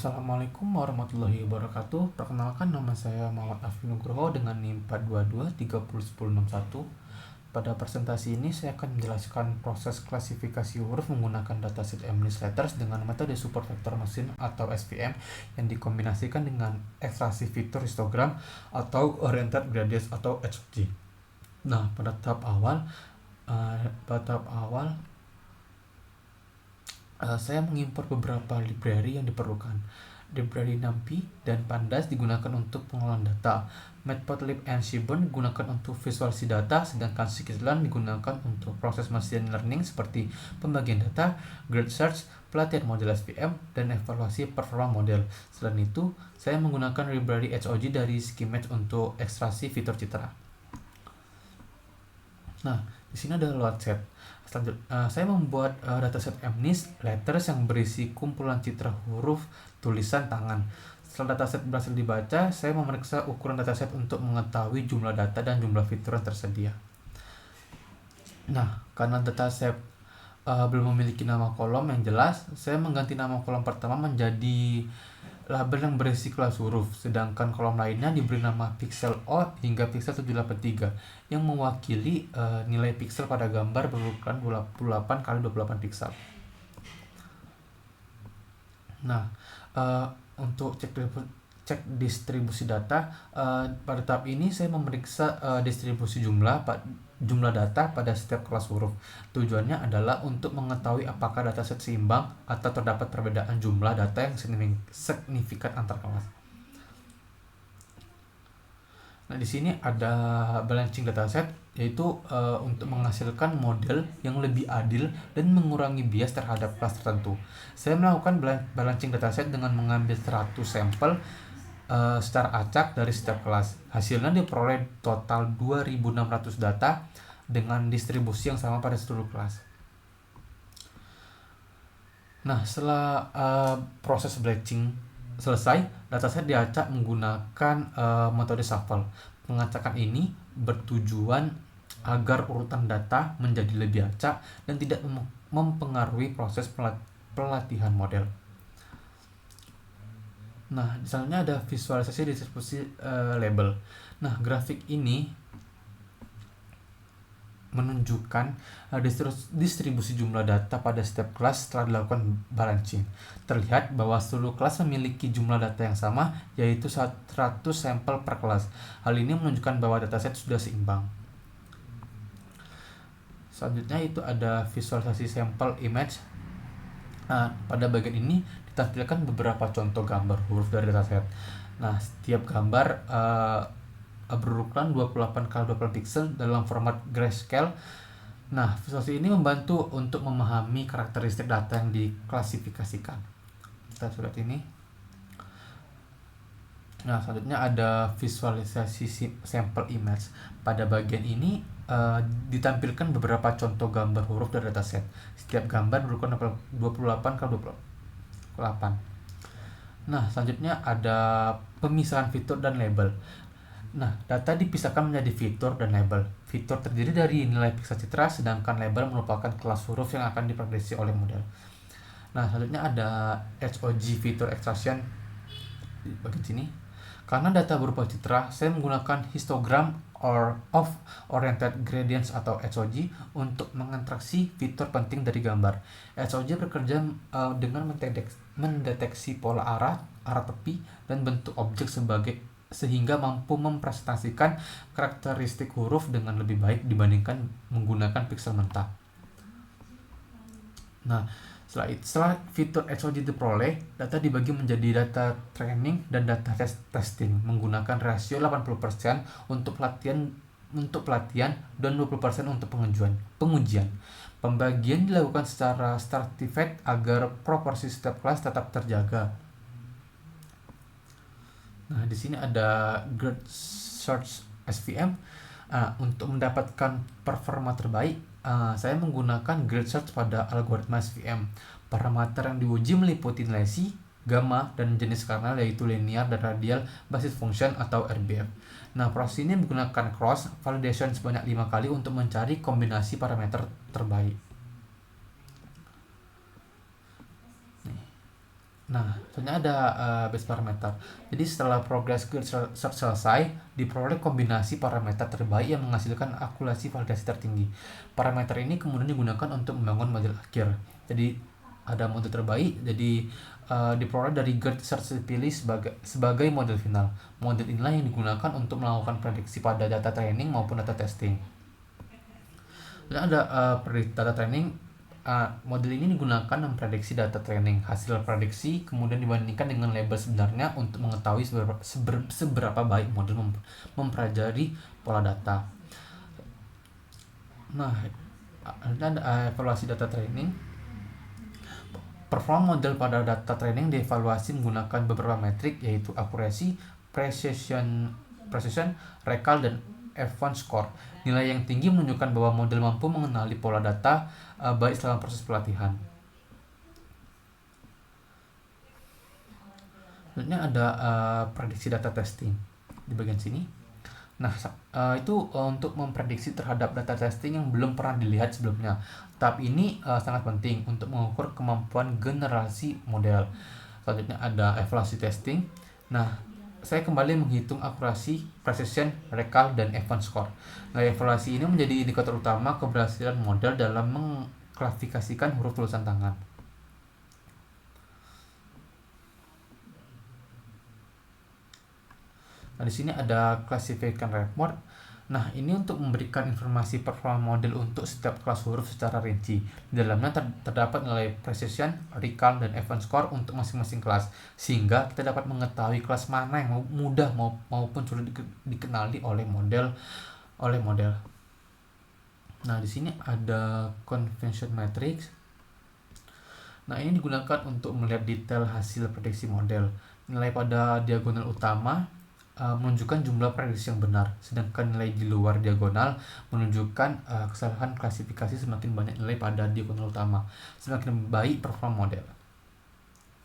Assalamualaikum warahmatullahi wabarakatuh. Perkenalkan, nama saya Muhammad Afif Nugroho dengan NIM 422301061. Pada presentasi ini saya akan menjelaskan proses klasifikasi huruf menggunakan dataset MNIST Letters dengan metode support vector machine atau SVM yang dikombinasikan dengan ekstraksi fitur histogram atau oriented gradients atau HOG. Nah, pada tahap awal saya mengimpor beberapa library yang diperlukan. Library NumPy dan Pandas digunakan untuk pengelolaan data. Matplotlib and Seaborn digunakan untuk visualisasi data, sedangkan Scikit-learn digunakan untuk proses machine learning seperti pembagian data, grid search, pelatihan model SVM, dan evaluasi performa model. Selain itu, saya menggunakan library HOG dari Skimatch untuk ekstraksi fitur citra. Nah, di sini ada load set. Saya membuat dataset MNIST Letters yang berisi kumpulan citra huruf tulisan tangan. Setelah dataset berhasil dibaca, saya memeriksa ukuran dataset untuk mengetahui jumlah data dan jumlah fitur yang tersedia. Nah, karena dataset belum memiliki nama kolom yang jelas, saya mengganti nama kolom pertama menjadi label yang berisi kelas huruf, sedangkan kolom lainnya diberi nama pixel O hingga pixel 783 yang mewakili nilai pixel pada gambar berukuran 28x28 pixel. Nah, untuk cek distribusi data, pada tahap ini saya memeriksa distribusi jumlah data pada setiap kelas huruf. Tujuannya adalah untuk mengetahui apakah dataset seimbang atau terdapat perbedaan jumlah data yang signifikan antar kelas. Nah, di sini ada balancing dataset, yaitu untuk menghasilkan model yang lebih adil dan mengurangi bias terhadap kelas tertentu. Saya melakukan balancing dataset dengan mengambil 100 sampel secara acak dari setiap kelas. Hasilnya diperoleh total 2600 data dengan distribusi yang sama pada seluruh kelas. Nah, setelah proses batching selesai, dataset diacak menggunakan metode shuffle. Pengacakan ini bertujuan agar urutan data menjadi lebih acak dan tidak mempengaruhi proses pelatihan model. Nah, misalnya ada visualisasi distribusi label. Nah, grafik ini menunjukkan distribusi jumlah data pada setiap kelas setelah dilakukan balancing. Terlihat bahwa seluruh kelas memiliki jumlah data yang sama, yaitu 100 sampel per kelas. Hal ini menunjukkan bahwa dataset sudah seimbang. Selanjutnya itu ada visualisasi sampel image. Pada bagian ini ditampilkan beberapa contoh gambar huruf dari dataset. Nah, setiap gambar berukuran 28x28 pixel dalam format grayscale. Nah, visualisasi ini membantu untuk memahami karakteristik data yang diklasifikasikan. Kita lihat ini. Nah, selanjutnya ada visualisasi sampel image. Pada bagian ini ditampilkan beberapa contoh gambar huruf dari dataset. Setiap gambar berukuran 28x28. Nah, selanjutnya ada pemisahan fitur dan label. Nah, data dipisahkan menjadi fitur dan label. Fitur terdiri dari nilai pixel citra, sedangkan label merupakan kelas huruf yang akan diprediksi oleh model. Nah, selanjutnya ada HOG fitur extraction di bagian sini. Karena data berupa citra, saya menggunakan histogram of oriented gradients atau HOG untuk mengekstraksi fitur penting dari gambar. HOG bekerja dengan mendeteksi pola arah tepi, dan bentuk objek sehingga mampu mempresentasikan karakteristik huruf dengan lebih baik dibandingkan menggunakan pixel mentah. Nah, setelah fitur HOG diperoleh, data dibagi menjadi data training dan data testing menggunakan rasio 80% untuk pelatihan dan 20% untuk pengujian. Pembagian dilakukan secara stratified agar proporsi setiap kelas tetap terjaga. Nah, di sini ada grid search SVM. Untuk mendapatkan performa terbaik, saya menggunakan grid search pada algoritma SVM. Parameter yang diuji meliputi nilai C, gamma, dan jenis kernel, yaitu linear dan radial basis function atau RBF. Nah, proses ini menggunakan cross validation sebanyak 5 kali untuk mencari kombinasi parameter terbaik. Nah, selanjutnya ada base parameter. Jadi setelah progress search selesai, diperoleh kombinasi parameter terbaik yang menghasilkan akurasi validasi tertinggi. Parameter ini kemudian digunakan untuk membangun model akhir. Jadi ada model terbaik, jadi diperoleh dari GERT search dipilih sebagai model final. Model inilah yang digunakan untuk melakukan prediksi pada data training maupun data testing. Dan ada data training. Model ini digunakan memprediksi data training. Hasil prediksi kemudian dibandingkan dengan label sebenarnya untuk mengetahui seberapa baik model mempelajari pola data. Nah, ada evaluasi data training. Performa model pada data training dievaluasi menggunakan beberapa metrik, yaitu akurasi, precision, recall, dan advanced score. Nilai yang tinggi menunjukkan bahwa model mampu mengenali pola data baik selama proses pelatihan. Selanjutnya ada prediksi data testing di bagian sini. Nah, itu untuk memprediksi terhadap data testing yang belum pernah dilihat sebelumnya. Tahap ini sangat penting untuk mengukur kemampuan generasi model. Selanjutnya ada evaluasi testing. Nah, saya kembali menghitung akurasi, precision, recall, dan advanced score. Nah, evaluasi ini menjadi indikator utama keberhasilan model dalam mengklasifikasikan huruf tulisan tangan. Nah, di sini ada classification report. Nah, ini untuk memberikan informasi performa model untuk setiap kelas huruf secara rinci. Di dalamnya terdapat nilai precision, recall, dan advanced score untuk masing-masing kelas, sehingga kita dapat mengetahui kelas mana yang mudah maupun sulit dikenali oleh model. Nah, di sini ada convention matrix. Nah, ini digunakan untuk melihat detail hasil prediksi model. Nilai pada diagonal utama menunjukkan jumlah prediksi yang benar, sedangkan nilai di luar diagonal menunjukkan kesalahan klasifikasi. Semakin banyak nilai pada diagonal utama, semakin baik performa model.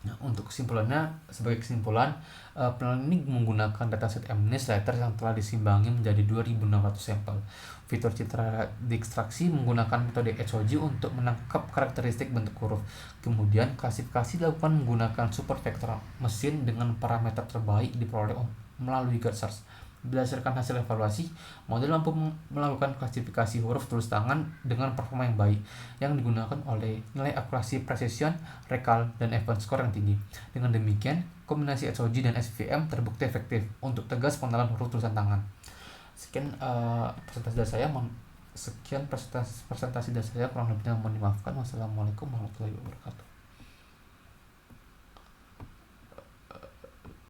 Nah, untuk kesimpulannya, sebagai kesimpulan, penelitian ini menggunakan dataset MNIST yang telah disimbangi menjadi 2.600 sampel. Fitur citra diekstraksi menggunakan metode HOG untuk menangkap karakteristik bentuk huruf. Kemudian klasifikasi dilakukan menggunakan super vector mesin dengan parameter terbaik diperoleh melalui GERT search. Berdasarkan hasil evaluasi, model mampu melakukan klasifikasi huruf tulis tangan dengan performa yang baik, yang digunakan oleh nilai akurasi, precision, recall, dan advanced score yang tinggi. Dengan demikian, kombinasi HOG dan SVM terbukti efektif untuk tegas pengenalan huruf tulisan tangan. Sekian presentasi dari saya. Kurang lebihnya mohon dimaafkan. Wassalamualaikum warahmatullahi wabarakatuh.